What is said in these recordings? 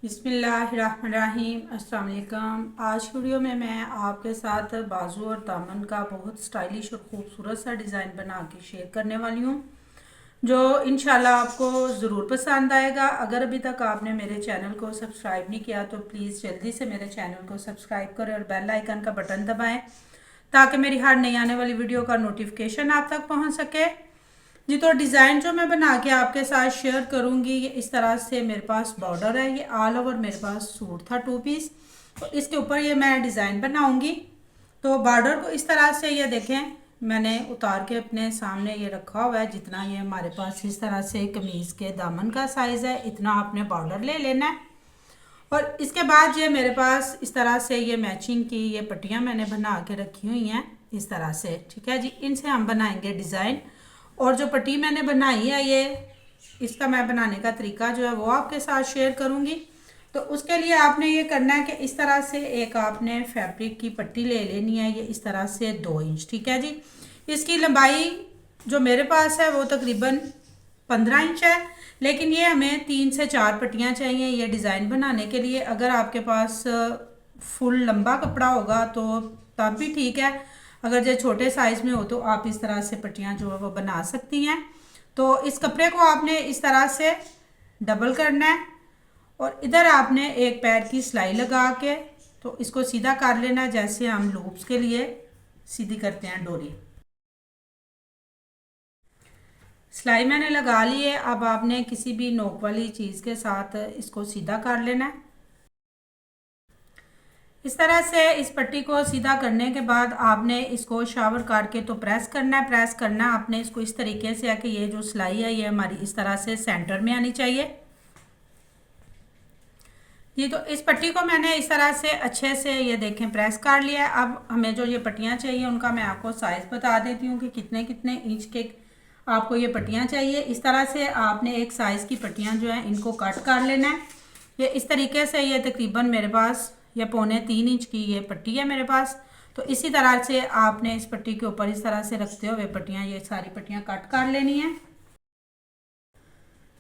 बिस्मिल्लाहिर्रहमानिर्रहीम। अस्सलाम वालेकुम। आज की वीडियो में मैं आपके साथ बाजू और दामन का बहुत स्टाइलिश और ख़ूबसूरत सा डिज़ाइन बना के शेयर करने वाली हूँ, जो इंशाल्लाह आपको ज़रूर पसंद आएगा। अगर अभी तक आपने मेरे चैनल को सब्सक्राइब नहीं किया तो प्लीज़ जल्दी से मेरे चैनल को सब्सक्राइब करें और बेल आइकन का बटन दबाएँ ताकि मेरी हर नई आने वाली वीडियो का नोटिफिकेशन आप तक पहुँच सके जी। तो डिज़ाइन जो मैं बना के आपके साथ शेयर करूँगी, ये इस तरह से मेरे पास बॉर्डर है। ये ऑल ओवर मेरे पास सूट था 2 पीस, तो इसके ऊपर ये मैं डिज़ाइन बनाऊँगी। तो बॉर्डर को इस तरह से ये देखें, मैंने उतार के अपने सामने ये रखा हुआ है। जितना ये हमारे पास इस तरह से कमीज़ के दामन का साइज़ है, इतना आपने बॉर्डर ले लेना है। और इसके बाद ये मेरे पास इस तरह से ये मैचिंग की ये पट्टियाँ मैंने बना के रखी हुई हैं इस तरह से, ठीक है जी। इनसे हम बनाएंगे डिज़ाइन। और जो पट्टी मैंने बनाई है, ये इसका मैं बनाने का तरीका जो है वो आपके साथ शेयर करूँगी। तो उसके लिए आपने ये करना है कि इस तरह से एक आपने फैब्रिक की पट्टी ले लेनी है, ये इस तरह से 2 इंच, ठीक है जी। इसकी लंबाई जो मेरे पास है वो तकरीबन 15 इंच है, लेकिन ये हमें 3 से 4 पट्टियाँ चाहिए ये डिज़ाइन बनाने के लिए। अगर आपके पास फुल लंबा कपड़ा होगा तो तब भी ठीक है, अगर जो छोटे साइज़ में हो तो आप इस तरह से पट्टियाँ जो है वो बना सकती हैं। तो इस कपड़े को आपने इस तरह से डबल करना है और इधर आपने एक पैर की सिलाई लगा के तो इसको सीधा कर लेना है, जैसे हम लूप्स के लिए सीधी करते हैं डोरी। सिलाई मैंने लगा ली है। अब आपने किसी भी नोक वाली चीज़ के साथ इसको सीधा कर लेना है। इस तरह से इस पट्टी को सीधा करने के बाद आपने इसको शावर करके तो प्रेस करना है। प्रेस करना है आपने इसको इस तरीके से है कि ये जो सिलाई है ये हमारी इस तरह से सेंटर में आनी चाहिए जी। तो इस पट्टी को मैंने इस तरह से अच्छे से ये देखें प्रेस कर लिया है। अब हमें जो ये पट्टियाँ चाहिए उनका मैं आपको साइज़ बता देती हूँ कि कितने कितने इंच के आपको ये पट्टियाँ चाहिए। इस तरह से आपने एक साइज़ की पट्टियाँ जो है इनको कट कर लेना है। ये इस तरीके से ये तकरीबन मेरे पास ये 2.25 इंच की ये पट्टी है मेरे पास। तो इसी तरह से आपने इस पट्टी के ऊपर इस तरह से रखते हुए पट्टियाँ ये सारी पट्टियाँ कट कर लेनी है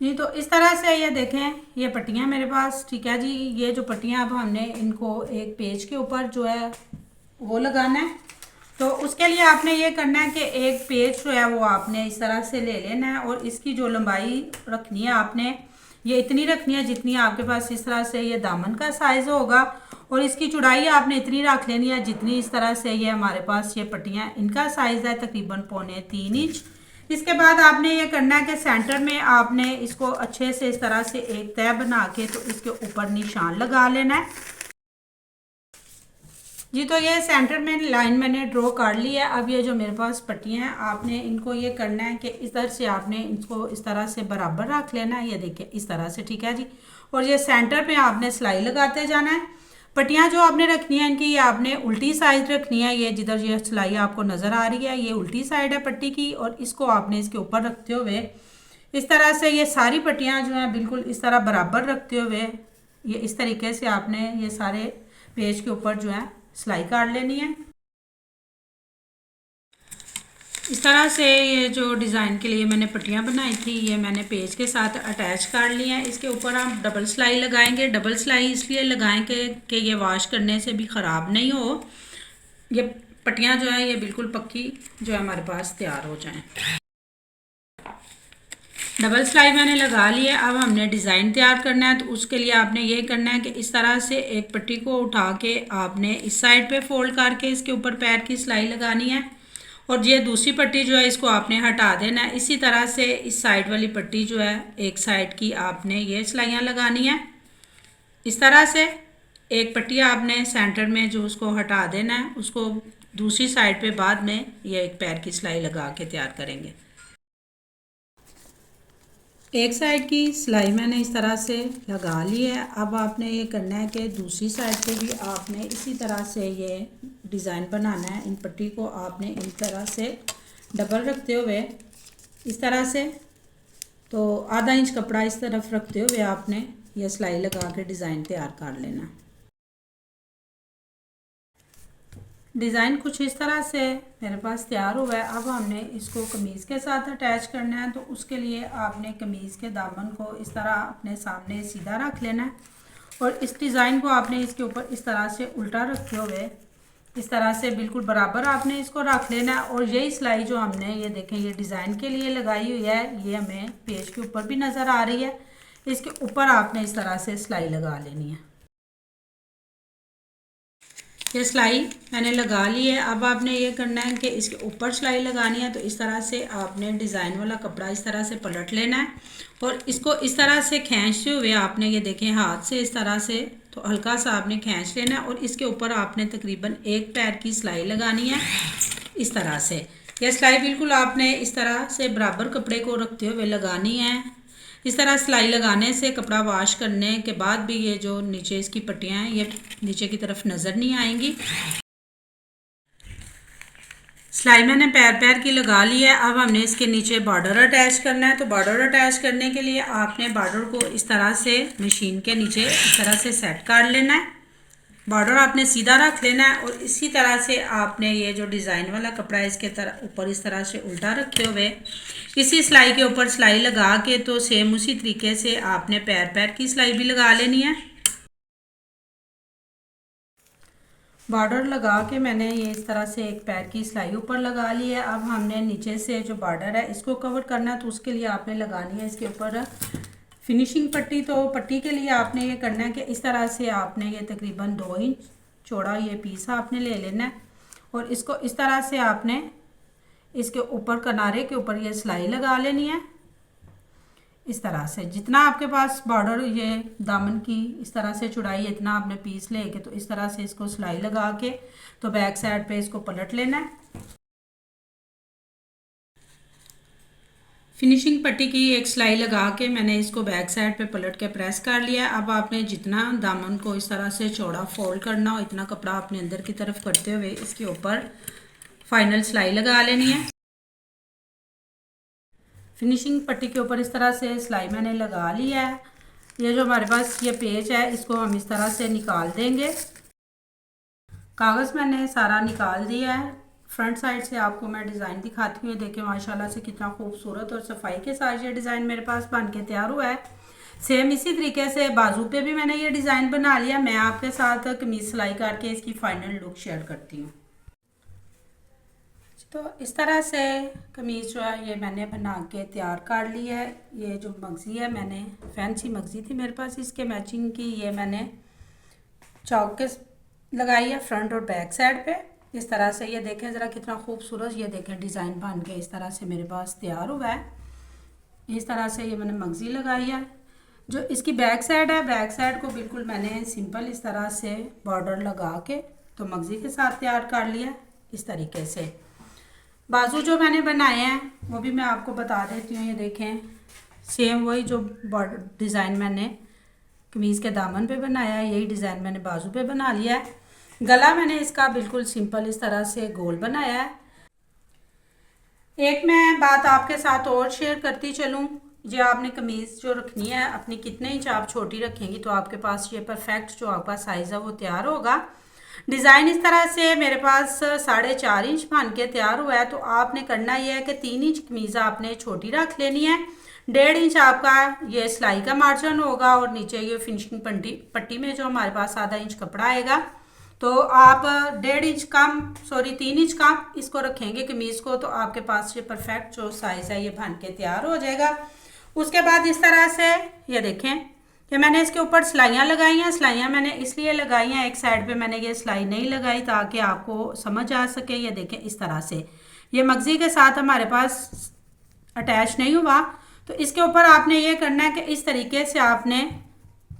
जी। तो इस तरह से ये देखें ये पट्टियाँ मेरे पास, ठीक है जी। ये जो पट्टियाँ अब हमने इनको एक पेज के ऊपर जो है वो लगाना है। तो उसके लिए आपने ये करना है कि एक पेज जो है वो आपने इस तरह से ले लेना है और इसकी जो लंबाई रखनी है आपने ये इतनी रखनी है जितनी आपके पास इस तरह से ये दामन का साइज़ होगा। और इसकी चौड़ाई आपने इतनी रख लेनी है जितनी इस तरह से ये हमारे पास ये पट्टियाँ इनका साइज़ है तकरीबन 2.25 इंच। इसके बाद आपने ये करना है कि सेंटर में आपने इसको अच्छे से इस तरह से एक तय बना के तो इसके ऊपर निशान लगा लेना है जी। तो ये सेंटर में लाइन मैंने ड्रॉ कर ली है। अब ये जो मेरे पास पट्टियाँ हैं आपने इनको ये करना है कि इधर से आपने इसको इस तरह से बराबर रख लेना है, ये देखिए इस तरह से, ठीक है जी। और ये सेंटर पे आपने सिलाई लगाते जाना है। पट्टियाँ जो आपने रखनी है इनकी ये आपने उल्टी साइड रखनी है। ये जिधर ये सिलाई आपको नज़र आ रही है ये उल्टी साइड है पट्टी की, और इसको आपने इसके ऊपर रखते हुए इस तरह से ये सारी पट्टियाँ जो हैं बिल्कुल इस तरह बराबर रखते हुए ये इस तरीके से आपने ये सारे पेज के ऊपर जो है सिलाई काट लेनी है। इस तरह से ये जो डिज़ाइन के लिए मैंने पट्टियाँ बनाई थी ये मैंने पेज के साथ अटैच कर ली हैं। इसके ऊपर हम डबल सिलाई लगाएंगे। डबल सिलाई इसलिए लगाएं कि ये वॉश करने से भी ख़राब नहीं हो, ये पट्टियाँ जो है ये बिल्कुल पक्की जो है हमारे पास तैयार हो जाएं। डबल सिलाई मैंने लगा ली है। अब हमने डिज़ाइन तैयार करना है। तो उसके लिए आपने ये करना है कि इस तरह से एक पट्टी को उठा के आपने इस साइड पे फोल्ड करके इसके ऊपर पैर की सिलाई लगानी है और ये दूसरी पट्टी जो है इसको आपने हटा देना है। इसी तरह से इस साइड वाली पट्टी जो है एक साइड की आपने ये सिलाइयाँ लगानी है। इस तरह से एक पट्टी आपने सेंटर में जो उसको हटा देना है, उसको दूसरी साइड पे बाद में ये एक पैर की सिलाई लगा के तैयार करेंगे। एक साइड की सिलाई मैंने इस तरह से लगा ली है। अब आपने ये करना है कि दूसरी साइड पे भी आपने इसी तरह से ये डिज़ाइन बनाना है। इन पट्टी को आपने इन तरह से डबल रखते हुए इस तरह से तो आधा इंच कपड़ा इस तरफ रखते हुए आपने ये सिलाई लगा के डिज़ाइन तैयार कर लेना। डिज़ाइन कुछ इस तरह से मेरे पास तैयार हुआ है। अब हमने इसको कमीज़ के साथ अटैच करना है। तो उसके लिए आपने कमीज़ के दामन को इस तरह अपने सामने सीधा रख लेना है और इस डिज़ाइन को आपने इसके ऊपर इस तरह से उल्टा रखते हुए इस तरह से बिल्कुल बराबर आपने इसको रख लेना है। और यही सिलाई जो हमने ये देखें ये डिज़ाइन के लिए लगाई हुई है, ये हमें पेज के ऊपर भी नज़र आ रही है। इसके ऊपर आपने इस तरह से सिलाई लगा लेनी है। ये सिलाई मैंने लगा ली है। अब आपने ये करना है कि इसके ऊपर सिलाई लगानी है, तो इस तरह से आपने डिज़ाइन वाला कपड़ा इस तरह से पलट लेना है और इसको इस तरह से खींचते हुए आपने ये देखें हाथ से इस तरह से तो हल्का सा आपने खींच लेना है और इसके ऊपर आपने तकरीबन एक पैर की सिलाई लगानी है इस तरह से। यह सिलाई बिल्कुल आपने इस तरह से बराबर कपड़े को रखते हुए लगानी है। इस तरह सिलाई लगाने से कपड़ा वॉश करने के बाद भी ये जो नीचे इसकी पट्टियाँ हैं ये नीचे की तरफ नज़र नहीं आएंगी। सिलाई मैंने पैर पैर की लगा ली है। अब हमने इसके नीचे बॉर्डर अटैच करना है। तो बॉर्डर अटैच करने के लिए आपने बॉर्डर को इस तरह से मशीन के नीचे इस तरह से सेट कर लेना है। बॉर्डर आपने सीधा रख लेना है और इसी तरह से आपने ये जो डिज़ाइन वाला कपड़ा है इसके ऊपर इस तरह से उल्टा रखे हुए इसी सिलाई के ऊपर सिलाई लगा के तो सेम उसी तरीके से आपने पैर पैर की सिलाई भी लगा लेनी है। बॉर्डर लगा के मैंने ये इस तरह से एक पैर की सिलाई ऊपर लगा ली है। अब हमने नीचे से जो बॉर्डर है इसको कवर करना है, तो उसके लिए आपने लगानी है इसके ऊपर फिनिशिंग पट्टी। तो पट्टी के लिए आपने ये करना है कि इस तरह से आपने ये तकरीबन 2 इंच चौड़ा ये पीस आपने ले लेना है और इसको इस तरह से आपने इसके ऊपर किनारे के ऊपर ये सिलाई लगा लेनी है इस तरह से। जितना आपके पास बॉर्डर ये दामन की इस तरह से चौड़ाई है इतना आपने पीस लेके तो इस तरह से इसको सिलाई लगा के तो बैक साइड पे इसको पलट लेना है। फिनिशिंग पट्टी की एक सिलाई लगा के मैंने इसको बैक साइड पे पलट के प्रेस कर लिया। अब आपने जितना दामन को इस तरह से चौड़ा फोल्ड करना हो इतना कपड़ा आपने अंदर की तरफ करते हुए इसके ऊपर फाइनल सिलाई लगा लेनी है। फिनिशिंग पट्टी के ऊपर इस तरह से सिलाई मैंने लगा ली है। ये जो हमारे पास ये पेज है इसको हम इस तरह से निकाल देंगे। कागज़ मैंने सारा निकाल दिया है। फ्रंट साइड से आपको मैं डिज़ाइन दिखाती हूँ। देखें माशाल्लाह से कितना खूबसूरत और सफाई के साथ ये डिज़ाइन मेरे पास बन के तैयार हुआ है। सेम इसी तरीके से बाजू पे भी मैंने ये डिज़ाइन बना लिया। मैं आपके साथ कमीज सिलाई करके इसकी फ़ाइनल लुक शेयर करती हूँ। तो इस तरह से कमीज़ जो है ये मैंने बना के तैयार कर ली है। ये जो मगज़ी है मैंने फैंसी मगज़ी थी मेरे पास, इसके मैचिंग की ये मैंने चौक के लगाई है फ्रंट और बैक साइड पे इस तरह से। ये देखें ज़रा कितना खूबसूरत ये देखें डिज़ाइन बन के इस तरह से मेरे पास तैयार हुआ है। इस तरह से ये मैंने मगज़ी लगाई है। जो इसकी बैक साइड है बैक साइड को बिल्कुल मैंने सिंपल इस तरह से बॉर्डर लगा के तो मगज़ी के साथ तैयार कर लिया इस तरीके से। बाजू जो मैंने बनाए हैं वो भी मैं आपको बता देती हूँ। ये देखें सेम वही जो बॉर्डर डिज़ाइन मैंने कमीज़ के दामन पे बनाया है यही डिज़ाइन मैंने बाजू पे बना लिया है। गला मैंने इसका बिल्कुल सिंपल इस तरह से गोल बनाया है। एक मैं बात आपके साथ और शेयर करती चलूँ, जो आपने कमीज़ जो रखनी है अपनी कितने इंच आप छोटी रखेंगी तो आपके पास ये परफेक्ट जो आपका साइज़ है वो तैयार होगा। डिज़ाइन इस तरह से मेरे पास 4.5 इंच बन के तैयार हुआ है। तो आपने करना यह है कि 3 इंच कमीज़ आपने छोटी रख लेनी है। 1.5 इंच आपका ये सिलाई का मार्जिन होगा और नीचे ये फिनिशिंग पट्टी में जो हमारे पास आधा इंच कपड़ा आएगा तो आप 3 इंच कम इसको रखेंगे कमीज़ को तो आपके पास ये परफेक्ट जो साइज़ है ये बन के तैयार हो जाएगा। उसके बाद इस तरह से ये देखें कि मैंने इसके ऊपर सिलाइयाँ लगाई हैं। सिलाइयाँ मैंने इसलिए लगाई हैं, एक साइड पे मैंने ये सिलाई नहीं लगाई ताकि आपको समझ आ सके। ये देखें इस तरह से ये मगज़ी के साथ हमारे पास अटैच नहीं हुआ तो इसके ऊपर आपने ये करना है कि इस तरीके से आपने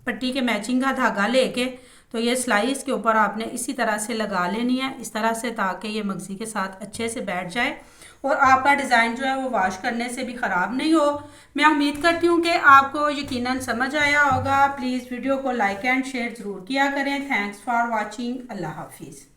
पट्टी के मैचिंग का धागा लेके तो ये सिलाई इसके ऊपर आपने इसी तरह से लगा लेनी है इस तरह से ताकि ये मगज़ी के साथ अच्छे से बैठ जाए और आपका डिज़ाइन जो है वो वॉश करने से भी ख़राब नहीं हो। मैं उम्मीद करती हूँ कि आपको यकीनन समझ आया होगा। प्लीज़ वीडियो को लाइक एंड शेयर ज़रूर किया करें। Thanks for watching. अल्लाह हाफिज़।